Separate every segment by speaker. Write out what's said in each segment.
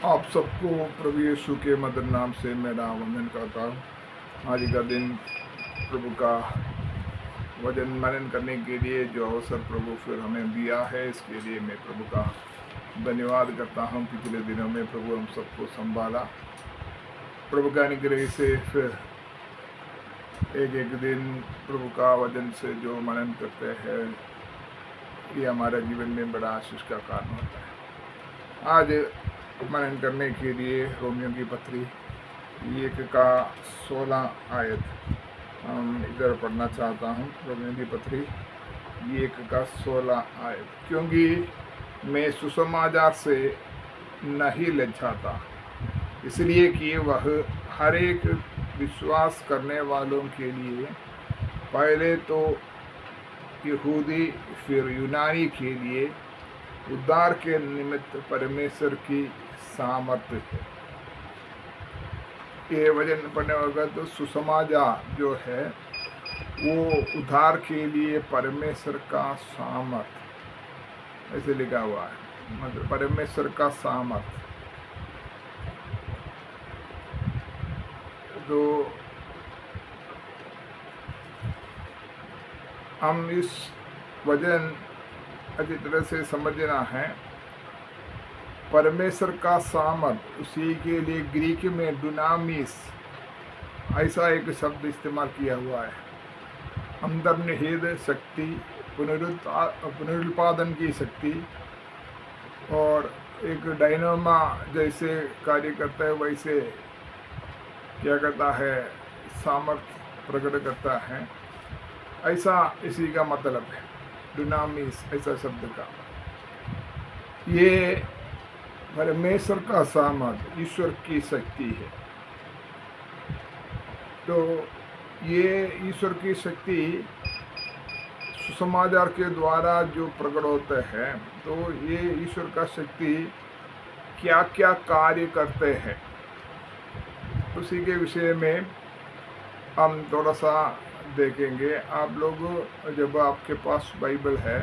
Speaker 1: आप सबको प्रभु यीशु के मधुर नाम से मेरा वंदन करता हूँ। आज का दिन प्रभु का वचन मनन करने के लिए जो अवसर प्रभु फिर हमें दिया है, इसके लिए मैं प्रभु का धन्यवाद करता हूँ। पिछले दिनों में प्रभु हम सबको संभाला, प्रभु का अनुग्रह से फिर एक एक दिन प्रभु का वचन से जो मनन करते हैं, ये हमारे जीवन में बड़ा आशीष का कारण होता है। आज मनन करने के लिए रोमियो की पत्री 1 का 16 आयत हम इधर पढ़ना चाहता हूँ। रोमियो की पत्री 1 का 16 आयत। क्योंकि मैं सुसमाचार से नहीं लज्जाता, इसलिए कि वह हर एक विश्वास करने वालों के लिए पहले तो यहूदी फिर यूनानी के लिए उद्धार के निमित्त परमेश्वर की सामर्थ्य है। ये वचन पढ़ने वक्त तो सुसमाचार जो है वो उद्धार के लिए परमेश्वर का सामर्थ्य ऐसे लिखा हुआ है, मतलब परमेश्वर का सामर्थ्य। तो हम इस वचन अच्छी तरह से समझना है। परमेश्वर का सामर्थ, उसी के लिए ग्रीक में डुनामिस ऐसा एक शब्द इस्तेमाल किया हुआ है। अंतर्निहित शक्ति, पुनरुत्पादन की शक्ति, और एक डायनामा जैसे कार्य करता है वैसे क्या करता है, सामर्थ प्रकट करता है, ऐसा इसी का मतलब है डुनामिस ऐसा शब्द का। ये परमेश्वर का सामर्थ, ईश्वर की शक्ति है। तो ये ईश्वर की शक्ति सुसमाचार के द्वारा जो प्रकट होता है, तो ये ईश्वर का शक्ति क्या क्या कार्य करते हैं, उसी के विषय में हम थोड़ा सा देखेंगे। आप लोग जब आपके पास बाइबल है,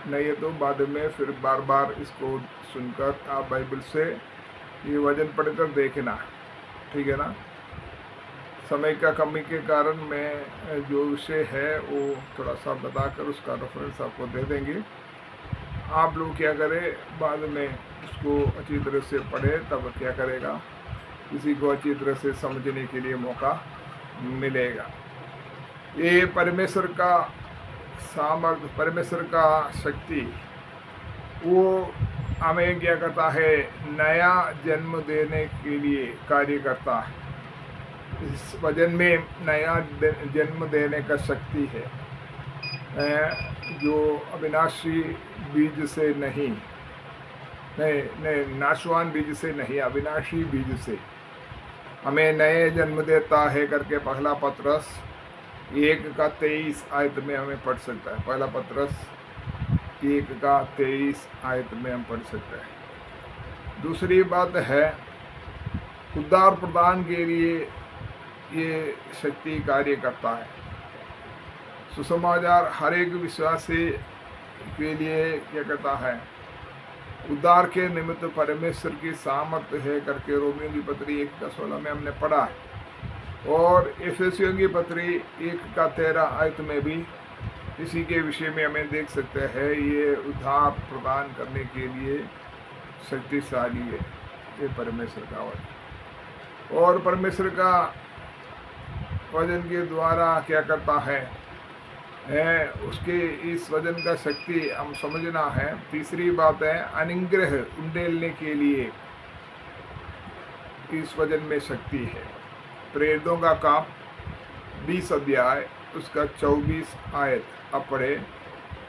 Speaker 1: नहीं है तो बाद में फिर बार बार इसको सुनकर आप बाइबल से ये वचन पढ़कर देखना, ठीक है ना। समय का कमी के कारण मैं जो विषय है वो थोड़ा सा बताकर उसका रेफरेंस आपको दे देंगे। आप लोग क्या करें, बाद में इसको अच्छी तरह से पढ़े, तब क्या करेगा, किसी को अच्छी तरह से समझने के लिए मौका मिलेगा। ये परमेश्वर का सामर्थ्य, परमेश्वर का शक्ति, वो हमें क्या करता है, नया जन्म देने के लिए कार्य करता है। इस वचन में नया जन्म देने का शक्ति है, जो अविनाशी बीज से नहीं, नाशवान बीज से नहीं, अविनाशी बीज से हमें नए जन्म देता है करके पहला पत्रस 1 का 23 आयत में हमें पढ़ सकता है। पहला पत्रस 1 का 23 आयत में हम पढ़ सकते हैं। दूसरी बात है, उद्धार प्रदान के लिए ये शक्ति कार्य करता है। सुसमाचार हर एक विश्वासी के लिए क्या करता है, उद्धार के निमित्त परमेश्वर की सामर्थ्य है करके रोमियो की पत्री 1 का 16 में हमने पढ़ा है। और एफेसियों की पत्री 1 का 13 आयत में भी इसी के विषय में हमें देख सकते हैं। ये उद्धार प्रदान करने के लिए शक्तिशाली है ये परमेश्वर का वचन। और परमेश्वर का वचन के द्वारा क्या करता है, उसके इस वचन का शक्ति हम समझना है। तीसरी बात है, अनुग्रह उंडेलने के लिए इस वचन में शक्ति है। प्रेरितों का काम 20 अध्याय उसका 24 आयत अब पढ़े,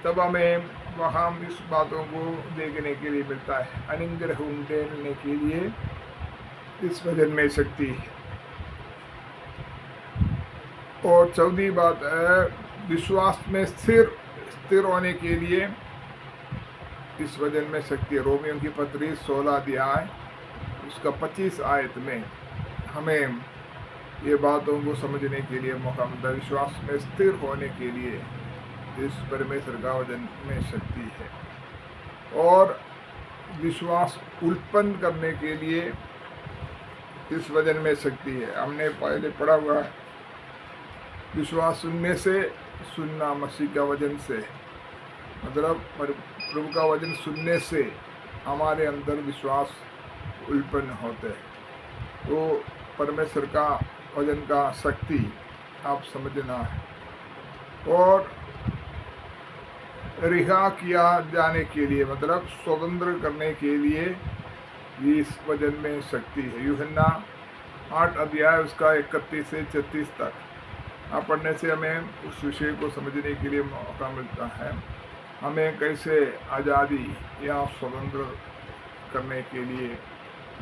Speaker 1: तब हमें वहाँ इस बातों को देखने के लिए मिलता है। अनुग्रह उंडेलने के लिए इस वचन में शक्ति है। और चौथी बात है, विश्वास में स्थिर होने के लिए इस वचन में शक्ति है। रोमियो की पत्री 16 अध्याय उसका 25 आयत में हमें ये बातों को समझने के लिए मौका मिलता है। विश्वास में स्थिर होने के लिए इस परमेश्वर का वचन में शक्ति है। और विश्वास उत्पन्न करने के लिए इस वजन में शक्ति है। हमने पहले पढ़ा हुआ है, विश्वास सुनने से, सुनना मसीह का वचन से, मतलब प्रभु का वचन सुनने से हमारे अंदर विश्वास उत्पन्न होते हैं। तो परमेश्वर का वचन का शक्ति आप समझना है। और रिहा किया जाने के लिए, मतलब स्वतंत्र करने के लिए इस वचन में शक्ति है। यूहन्ना 8 अध्याय उसका 31 से 36 तक आप पढ़ने से हमें उस विषय को समझने के लिए मौका मिलता है। हमें कैसे आज़ादी या स्वतंत्र करने के लिए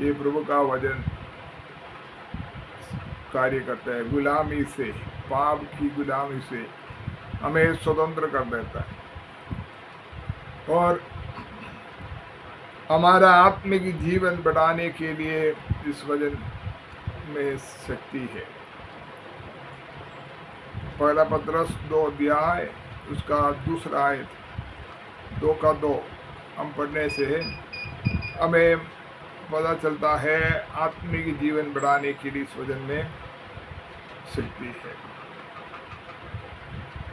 Speaker 1: ये प्रभु का वचन कार्य करता है। गुलामी से, पाप की गुलामी से हमें स्वतंत्र कर देता है और हमारा आत्मिक जीवन बढ़ाने के लिए इस वचन में शक्ति है। पहला पत्रस 2 अध्याय उसका 2 आयत 2 का 2 हम पढ़ने से हमें पता चलता है आत्मिक जीवन बढ़ाने के लिए इस वचन में शक्ति है।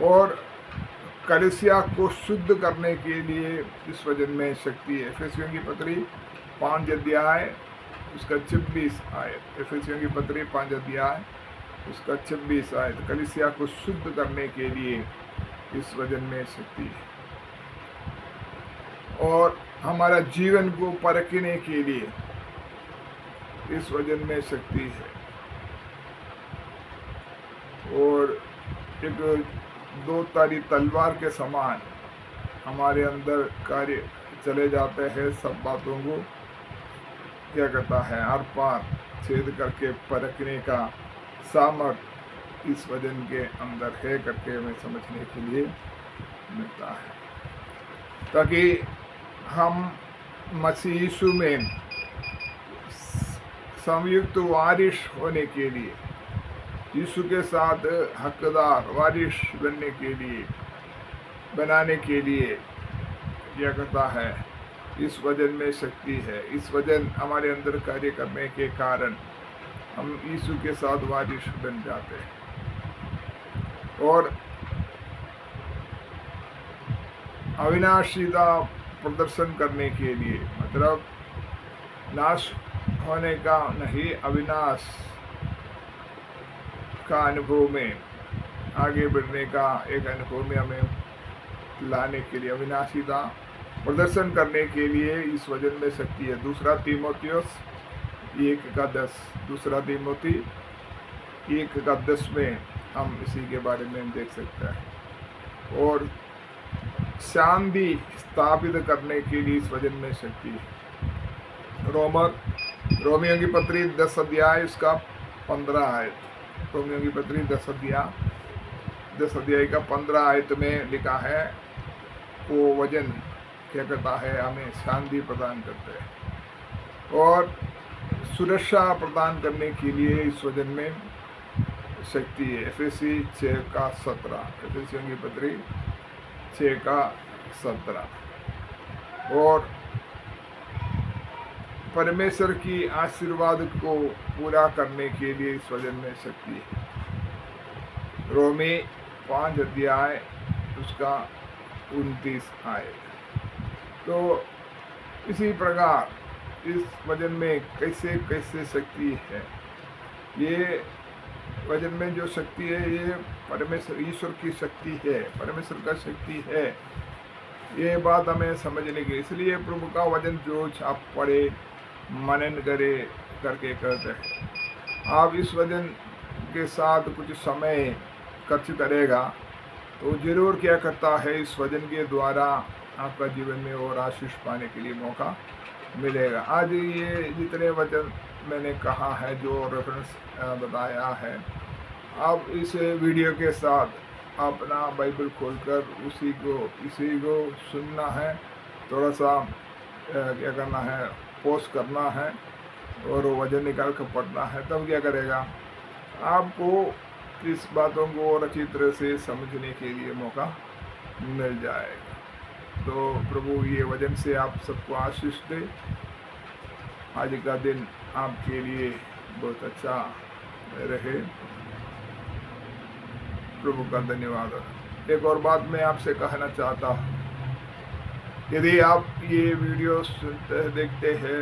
Speaker 1: और कलीसिया को शुद्ध करने के लिए इस वचन में शक्ति है। एफेसियों की पत्री 5 अध्याय उसका 26 आयत। एफेसियों की पत्री 5 अध्याय उसका 26 आयत। कलीसिया को शुद्ध करने के लिए इस वचन में शक्ति है। और हमारा जीवन को परखने के लिए इस वचन में शक्ति है। और एक 2 धारी तलवार के समान हमारे अंदर कार्य चले जाते हैं। सब बातों को क्या करता है, आर पार छेद करके परखने का सामर्थ इस वचन के अंदर है करके हमें समझने के लिए मिलता है, ताकि हम मसीह यीशु में संयुक्त वारिश होने के लिए, यीशु के साथ हकदार वारिश बनने के लिए, बनाने के लिए यह करता है। इस वचन में शक्ति है। इस वचन हमारे अंदर कार्य करने के कारण हम यीशु के साथ वारिश बन जाते हैं और अविनाशीता प्रदर्शन करने के लिए, मतलब नाश होने का नहीं, अविनाश का अनुभव में आगे बढ़ने का एक अनुभव में हमें लाने के लिए, अविनाशीता प्रदर्शन करने के लिए इस वचन में शक्ति है। 2 तीमुथियुस 1:10, 2 तीमुथी 1:10 में हम इसी के बारे में देख सकते हैं। और शांति स्थापित करने के लिए इस वचन में शक्ति है। रोमियो की पत्री 10 अध्याय उसका 15 आयत। रोमियो की पत्री 10 अध्याय का 15 आयत में लिखा है, वो वचन क्या करता है, हमें शांति प्रदान करते हैं और सुरक्षा प्रदान करने के लिए इस वचन में शक्ति है। एफेसी 6:17, एफेसियों की पत्री 6:17। और परमेश्वर की आशीर्वाद को पूरा करने के लिए इस वचन में शक्ति है। रोमी 5 अध्याय उसका 29 आयत। तो इसी प्रकार इस वचन में कैसे कैसे शक्ति है। ये वचन में जो शक्ति है ये परमेश्वर ईश्वर की शक्ति है, परमेश्वर का शक्ति है। ये बात हमें समझने की, इसलिए प्रभु का वचन जो आप पढ़े, मनन करे करके कहते हैं। आप इस वचन के साथ कुछ समय खर्च करेगा तो जरूर क्या करता है, इस वचन के द्वारा आपका जीवन में और आशीष पाने के लिए मौका मिलेगा। आज ये जितने वचन मैंने कहा है, जो रेफरेंस बताया है, आप इस वीडियो के साथ अपना बाइबल खोलकर इसी को सुनना है, थोड़ा सा क्या करना है, पोस्ट करना है और वजन निकाल कर पढ़ना है। तब क्या करेगा, आपको इस बातों को और अच्छी तरह से समझने के लिए मौका मिल जाएगा। तो प्रभु ये वचन से आप सबको आशीष दे। आज का दिन आपके लिए बहुत अच्छा रहे। प्रभु का धन्यवाद। एक और बात मैं आपसे कहना चाहता हूँ, यदि आप ये वीडियो सुनते देखते हैं,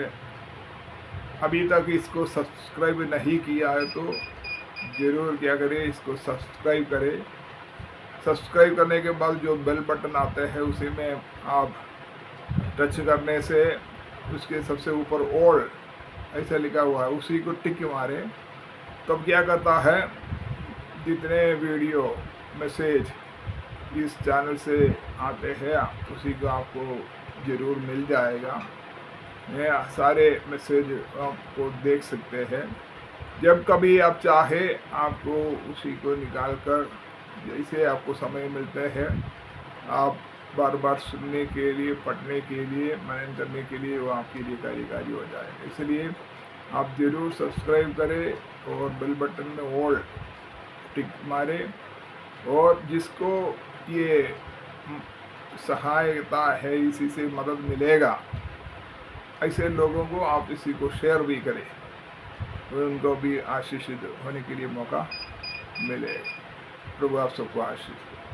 Speaker 1: अभी तक इसको सब्सक्राइब नहीं किया है तो ज़रूर क्या करें, इसको सब्सक्राइब करें। सब्सक्राइब करने के बाद जो बेल बटन आता है उसी में आप टच करने से उसके सबसे ऊपर ऑल ऐसा लिखा हुआ है, उसी को टिक मारें। तब क्या करता है, जितने वीडियो मैसेज इस चैनल से आते हैं उसी को आपको ज़रूर मिल जाएगा। यह सारे मैसेज आपको देख सकते हैं। जब कभी आप चाहे आपको उसी को निकाल कर, जैसे आपको समय मिलते हैं, आप बार बार सुनने के लिए, पढ़ने के लिए, मनन करने के लिए वो आपके लिए कार्यकारी हो जाएगा। इसलिए आप ज़रूर सब्सक्राइब करें और बेल बटन में ऑल टिक मारें। और जिसको ये सहायता है, इसी से मदद मिलेगा, ऐसे लोगों को आप इसी को शेयर भी करें और उनको भी आशीषित होने के लिए मौका मिले। प्रभु आप सबको आशीष दे।